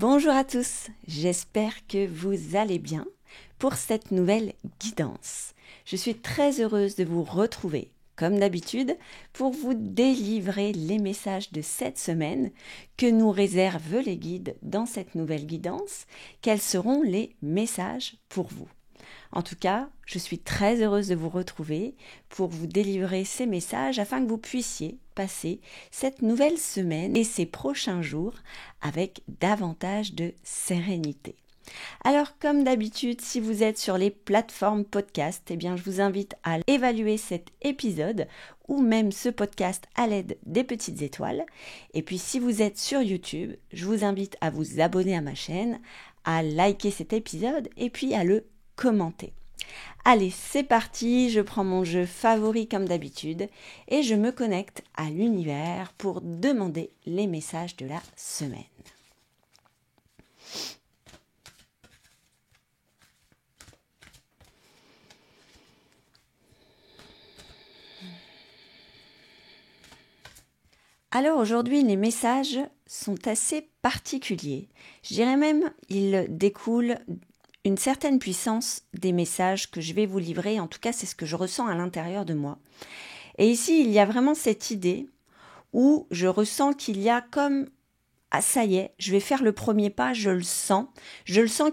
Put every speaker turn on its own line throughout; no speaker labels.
Bonjour à tous, j'espère que vous allez bien pour cette nouvelle guidance. Je suis très heureuse de vous retrouver, comme d'habitude, pour vous délivrer les messages de cette semaine que nous réservent les guides dans cette nouvelle guidance. Quels seront les messages pour vous ? En tout cas, je suis très heureuse de vous retrouver pour vous délivrer ces messages afin que vous puissiez passer cette nouvelle semaine et ces prochains jours avec davantage de sérénité. Alors, comme d'habitude, si vous êtes sur les plateformes podcast, je vous invite à évaluer cet épisode ou même ce podcast à l'aide des petites étoiles. Et puis, si vous êtes sur YouTube, je vous invite à vous abonner à ma chaîne, à liker cet épisode et puis à le commenter. Allez, c'est parti, je prends mon jeu favori comme d'habitude et je me connecte à l'univers pour demander les messages de la semaine. Alors aujourd'hui, les messages sont assez particuliers. Je dirais même ils découlent une certaine puissance des messages que je vais vous livrer. En tout cas, c'est ce que je ressens à l'intérieur de moi. Et ici, il y a vraiment cette idée où je ressens qu'il y a comme « Ah, ça y est, je vais faire le premier pas, je le sens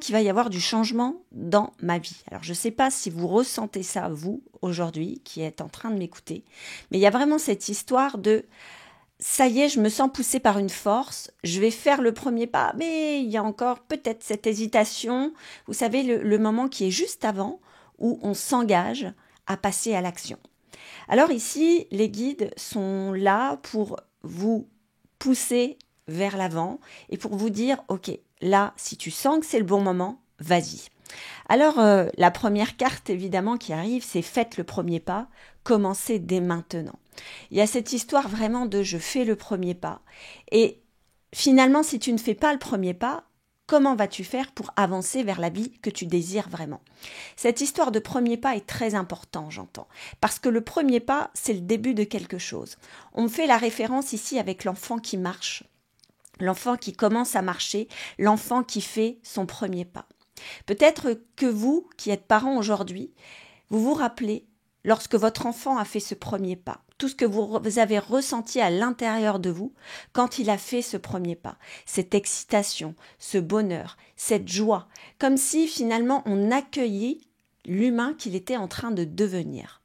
qu'il va y avoir du changement dans ma vie. » Alors, je ne sais pas si vous ressentez ça, vous, aujourd'hui, qui êtes en train de m'écouter, mais il y a vraiment cette histoire de ça y est, je me sens poussée par une force, je vais faire le premier pas, mais il y a encore peut-être cette hésitation, vous savez, le moment qui est juste avant, où on s'engage à passer à l'action. Alors ici, les guides sont là pour vous pousser vers l'avant et pour vous dire, ok, là, si tu sens que c'est le bon moment, vas-y. Alors, la première carte, évidemment, qui arrive, c'est « Faites le premier pas, commencez dès maintenant ». Il y a cette histoire vraiment de « je fais le premier pas ». Et finalement, si tu ne fais pas le premier pas, comment vas-tu faire pour avancer vers la vie que tu désires vraiment ? Cette histoire de premier pas est très importante, j'entends. Parce que le premier pas, c'est le début de quelque chose. On me fait la référence ici avec l'enfant qui marche. L'enfant qui commence à marcher, l'enfant qui fait son premier pas. Peut-être que vous, qui êtes parents aujourd'hui, vous vous rappelez lorsque votre enfant a fait ce premier pas, tout ce que vous avez ressenti à l'intérieur de vous quand il a fait ce premier pas, cette excitation, ce bonheur, cette joie, comme si finalement on accueillait l'humain qu'il était en train de devenir.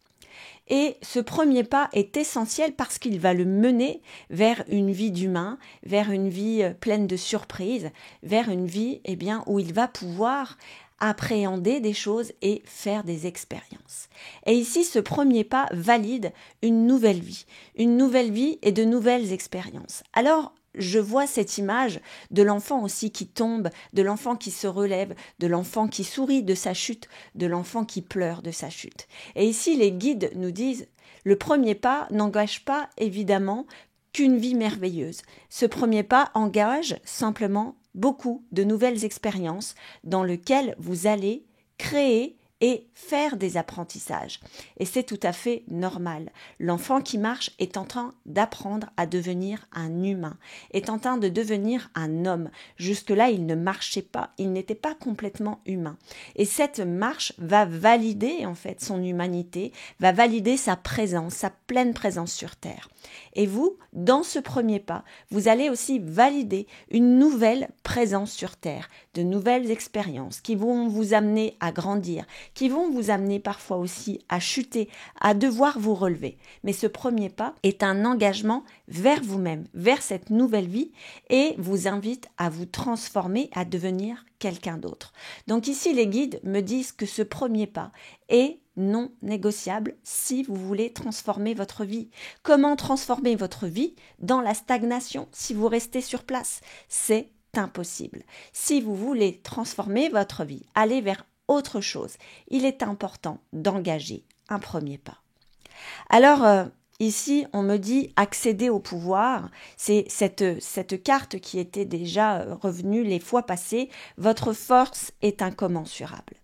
Et ce premier pas est essentiel parce qu'il va le mener vers une vie d'humain, vers une vie pleine de surprises, vers une vie où il va pouvoir appréhender des choses et faire des expériences. Et ici, ce premier pas valide une nouvelle vie et de nouvelles expériences. Alors, je vois cette image de l'enfant aussi qui tombe, de l'enfant qui se relève, de l'enfant qui sourit de sa chute, de l'enfant qui pleure de sa chute. Et ici, les guides nous disent, le premier pas n'engage pas évidemment qu'une vie merveilleuse. Ce premier pas engage simplement beaucoup de nouvelles expériences dans lesquelles vous allez créer et faire des apprentissages. Et c'est tout à fait normal. L'enfant qui marche est en train d'apprendre à devenir un humain, est en train de devenir un homme. Jusque-là, il ne marchait pas, il n'était pas complètement humain. Et cette marche va valider en fait son humanité, va valider sa présence, sa pleine présence sur Terre. Et vous, dans ce premier pas, vous allez aussi valider une nouvelle présence sur Terre, de nouvelles expériences qui vont vous amener à grandir, qui vont vous amener parfois aussi à chuter, à devoir vous relever. Mais ce premier pas est un engagement vers vous-même, vers cette nouvelle vie et vous invite à vous transformer, à devenir quelqu'un d'autre. Donc ici, les guides me disent que ce premier pas est non négociable si vous voulez transformer votre vie. Comment transformer votre vie dans la stagnation si vous restez sur place ? C'est impossible. Si vous voulez transformer votre vie, aller vers autre chose, il est important d'engager un premier pas. Alors, ici, on me dit accéder au pouvoir, c'est cette carte qui était déjà revenue les fois passées, votre force est incommensurable.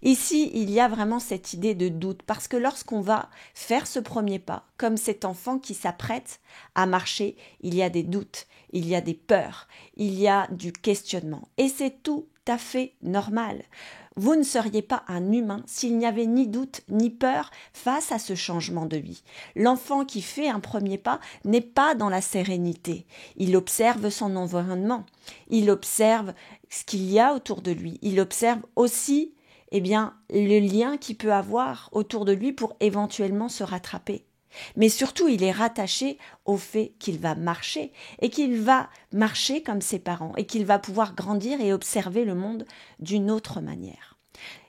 Ici, il y a vraiment cette idée de doute, parce que lorsqu'on va faire ce premier pas, comme cet enfant qui s'apprête à marcher, il y a des doutes, il y a des peurs, il y a du questionnement. Et c'est tout à fait normal. Vous ne seriez pas un humain s'il n'y avait ni doute ni peur face à ce changement de vie. L'enfant qui fait un premier pas n'est pas dans la sérénité. Il observe son environnement, il observe ce qu'il y a autour de lui, il observe aussi le lien qu'il peut avoir autour de lui pour éventuellement se rattraper. Mais surtout, il est rattaché au fait qu'il va marcher et qu'il va marcher comme ses parents et qu'il va pouvoir grandir et observer le monde d'une autre manière.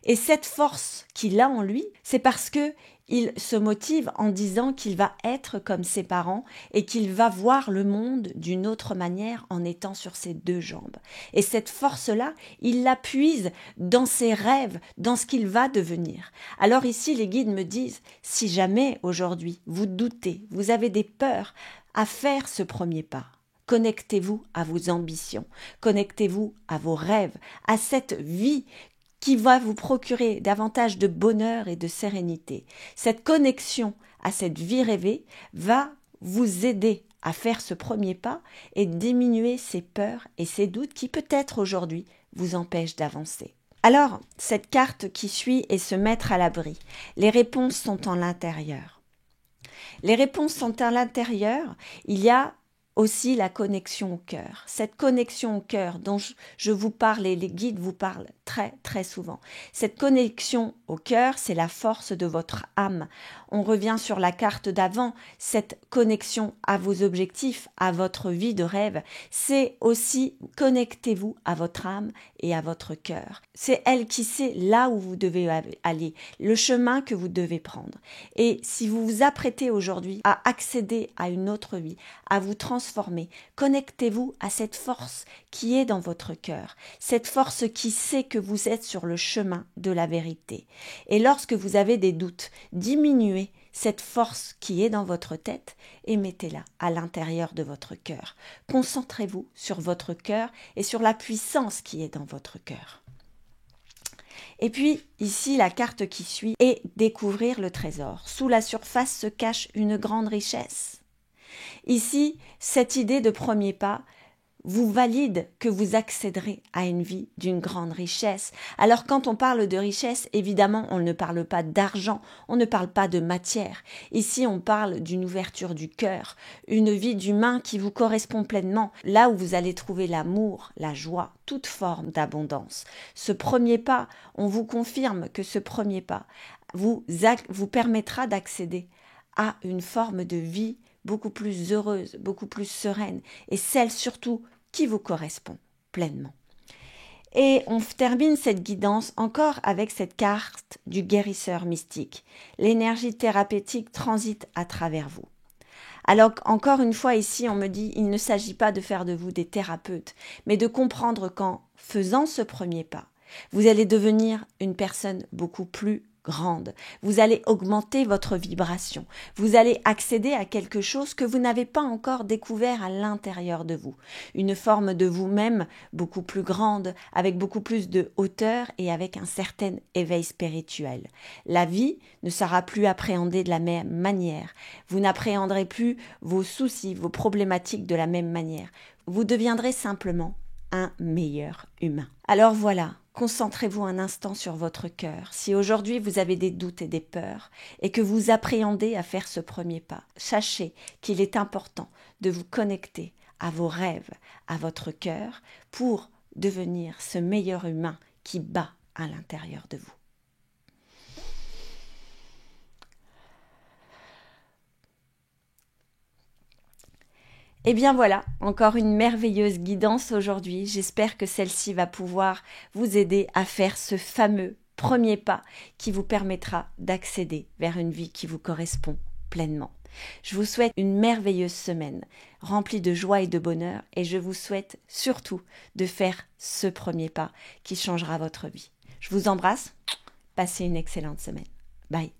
Et cette force qu'il a en lui, c'est parce que il se motive en disant qu'il va être comme ses parents et qu'il va voir le monde d'une autre manière en étant sur ses deux jambes. Et cette force-là, il la puise dans ses rêves, dans ce qu'il va devenir. Alors ici, les guides me disent, si jamais aujourd'hui vous doutez, vous avez des peurs à faire ce premier pas, connectez-vous à vos ambitions, connectez-vous à vos rêves, à cette vie qui va vous procurer davantage de bonheur et de sérénité. Cette connexion à cette vie rêvée va vous aider à faire ce premier pas et diminuer ces peurs et ces doutes qui peut-être aujourd'hui vous empêchent d'avancer. Alors, cette carte qui suit est se mettre à l'abri. Les réponses sont en l'intérieur. Les réponses sont à l'intérieur. Il y a aussi la connexion au cœur. Cette connexion au cœur dont je vous parle et les guides vous parlent très très souvent. Cette connexion au cœur, c'est la force de votre âme. On revient sur la carte d'avant, cette connexion à vos objectifs, à votre vie de rêve. C'est aussi connectez-vous à votre âme et à votre cœur. C'est elle qui sait là où vous devez aller, le chemin que vous devez prendre. Et si vous vous apprêtez aujourd'hui à accéder à une autre vie, à vous transformer, connectez-vous à cette force qui est dans votre cœur, cette force qui sait que vous êtes sur le chemin de la vérité. Et lorsque vous avez des doutes, diminuez cette force qui est dans votre tête et mettez-la à l'intérieur de votre cœur. Concentrez-vous sur votre cœur et sur la puissance qui est dans votre cœur. Et puis, ici, la carte qui suit est découvrir le trésor. Sous la surface se cache une grande richesse. Ici, cette idée de premier pas vous valide que vous accéderez à une vie d'une grande richesse. Alors quand on parle de richesse, évidemment, on ne parle pas d'argent, on ne parle pas de matière. Ici, on parle d'une ouverture du cœur, une vie d'humain qui vous correspond pleinement, là où vous allez trouver l'amour, la joie, toute forme d'abondance. Ce premier pas, on vous confirme que ce premier pas vous permettra d'accéder à une forme de vie beaucoup plus heureuse, beaucoup plus sereine, et celle surtout qui vous correspond pleinement. Et on termine cette guidance encore avec cette carte du guérisseur mystique. L'énergie thérapeutique transite à travers vous. Alors encore une fois ici, on me dit, il ne s'agit pas de faire de vous des thérapeutes, mais de comprendre qu'en faisant ce premier pas, vous allez devenir une personne beaucoup plus grande. Vous allez augmenter votre vibration. Vous allez accéder à quelque chose que vous n'avez pas encore découvert à l'intérieur de vous. Une forme de vous-même beaucoup plus grande, avec beaucoup plus de hauteur et avec un certain éveil spirituel. La vie ne sera plus appréhendée de la même manière. Vous n'appréhenderez plus vos soucis, vos problématiques de la même manière. Vous deviendrez simplement un meilleur humain. Alors voilà. Concentrez-vous un instant sur votre cœur. Si aujourd'hui vous avez des doutes et des peurs et que vous appréhendez à faire ce premier pas, sachez qu'il est important de vous connecter à vos rêves, à votre cœur pour devenir ce meilleur humain qui bat à l'intérieur de vous. Et bien voilà, encore une merveilleuse guidance aujourd'hui. J'espère que celle-ci va pouvoir vous aider à faire ce fameux premier pas qui vous permettra d'accéder vers une vie qui vous correspond pleinement. Je vous souhaite une merveilleuse semaine remplie de joie et de bonheur et je vous souhaite surtout de faire ce premier pas qui changera votre vie. Je vous embrasse, passez une excellente semaine. Bye.